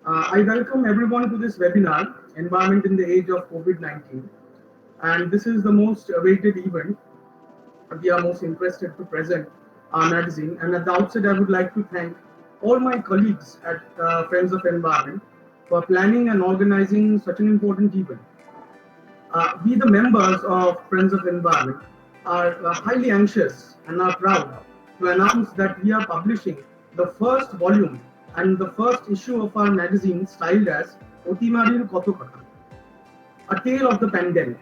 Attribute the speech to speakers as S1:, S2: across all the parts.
S1: I welcome everyone to this webinar, Environment in the Age of COVID-19. And this is the most awaited event. We are most interested to present our magazine. And at the outset, I would like to thank all my colleagues at Friends of Environment for planning and organizing such an important event. We, the members of Friends of Environment, are highly anxious and are proud to announce that we are publishing the first volume and the first issue of our magazine styled as Otimarir Kotokata, a tale of the pandemic.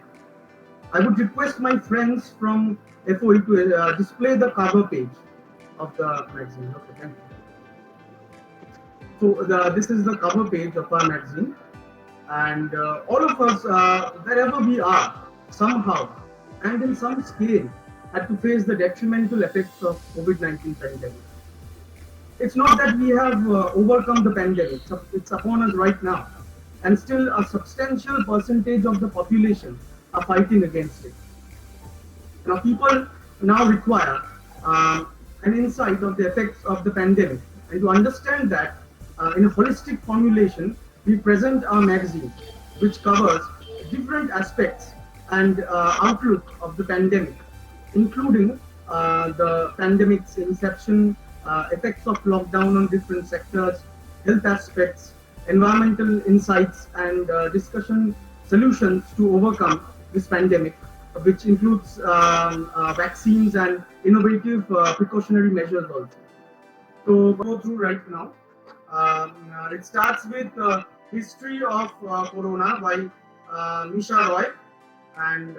S1: I would request my friends from FOE to display the cover page of the magazine. Okay, thank you. So this is the cover page of our magazine, and all of us, wherever we are, somehow and in some scale, had to face the detrimental effects of COVID-19 pandemic. It's not that we have overcome the pandemic; it's upon us right now, and still a substantial percentage of the population are fighting against it. Now, people now require an insight of the effects of the pandemic, and to understand that, in a holistic formulation, we present our magazine, which covers different aspects and outlook of the pandemic, including the pandemic's inception, effects of lockdown on different sectors, health aspects, environmental insights, and discussion solutions to overcome this pandemic, which includes vaccines and innovative precautionary measures also. So go through right now. It starts with history of corona by Misha Roy, and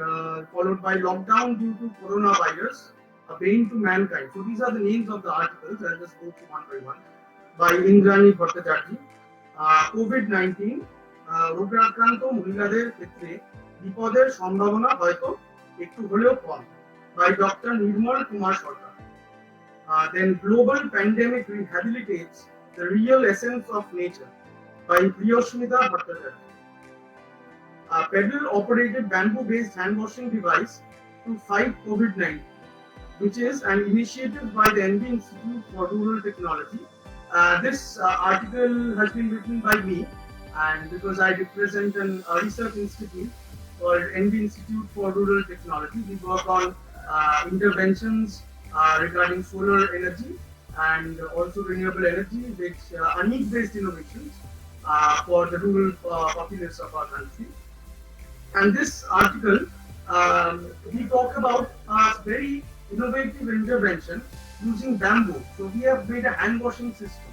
S1: followed by lockdown due to coronavirus, a bane to mankind. So these are the names of the articles. I'll just go through one by one. By Indrani Bhattacharjee, COVID-19 রোগে আক্রান্ত মহিলাদের ক্ষেত্রে বিপদের সম্ভাবনা হয়তো একটু হলেও কম, by Dr. Nirmal Kumar Sarkar. Then global pandemic rehabilitates the real essence of nature, by Priyoshmita Bhattacharjee. Pedal-operated bamboo-based hand-washing device to fight COVID-19, which is an initiative by the NB Institute for Rural Technology. This article has been written by me, and because I represent a research institute called NB Institute for Rural Technology, we work on interventions regarding solar energy and also renewable energy, which are need-based innovations for the rural populace of our country. And this article, we talk about a very innovative intervention using bamboo. So we have made a hand washing system,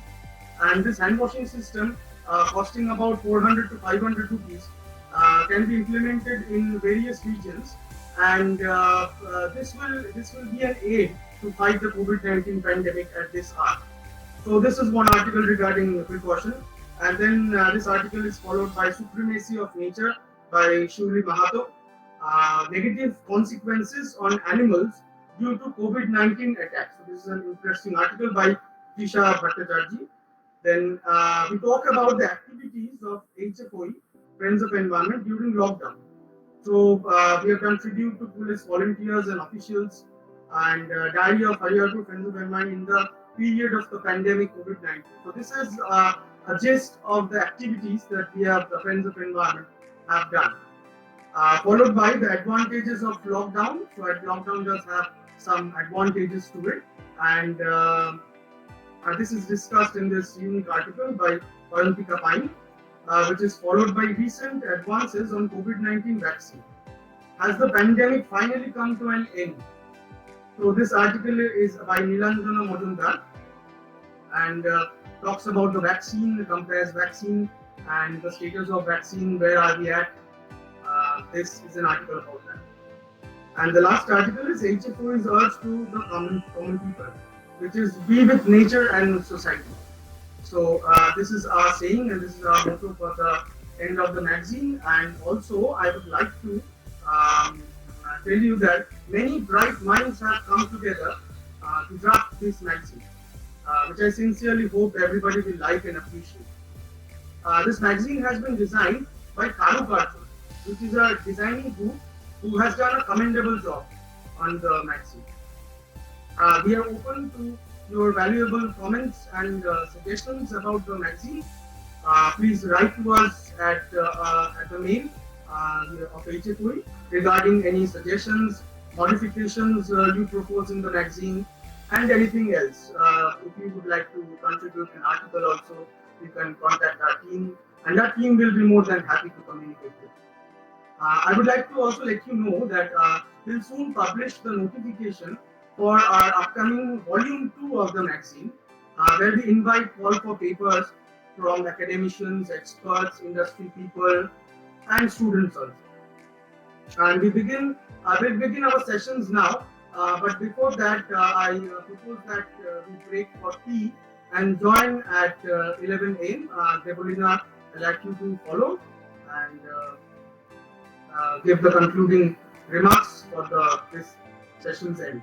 S1: and this hand washing system, costing about 400 to 500 rupees, can be implemented in various regions, and this will be an aid to fight the COVID-19 pandemic at this hour. So this is one article regarding precaution, and then this article is followed by Supremacy of Nature by Shuli Mahato, negative consequences on animals due to COVID-19 attacks. So this is an interesting article by Tisha Bhattacharjee. Then we talk about the activities of HFOE, Friends of Environment, during lockdown. So we have done tribute to police volunteers and officials, and Diary of Hariyarpur Friends of Environment in the period of the pandemic COVID-19. So this is a gist of the activities that we have, the Friends of Environment, have done. Followed by the advantages of lockdown. So lockdown does have some advantages to it, and this is discussed in this unique article by Avantika Pine, which is followed by recent advances on COVID-19 vaccine. Has the pandemic finally come to an end? So this article is by Nilanjana Majumdar, and talks about the vaccine, compares vaccine and the status of vaccine, where are we at. This is an article about that. And the last article is HFO is urged to the common people, which is be with nature and society. So this is our saying, and this is our motto for the end of the magazine. And also I would like to tell you that many bright minds have come together to draft this magazine, which I sincerely hope everybody will like and appreciate. This magazine has been designed by Karukarjo, which is a designing group who has done a commendable job on the magazine. We are open to your valuable comments and suggestions about the magazine, please write to us at the mail of HFOE regarding any suggestions, modifications you propose in the magazine, and anything else. If you would like to contribute an article also, you can contact our team, and our team will be more than happy to communicate with you. I would like to also let you know that we'll soon publish the notification for our upcoming volume 2 of the magazine, where we invite call for papers from academicians, experts, industry people, and students also. And we'll begin our sessions now. But before that, I propose that we break for tea and join at 11 a.m. Debolina, I'd like you to follow and give the concluding remarks for this session's end.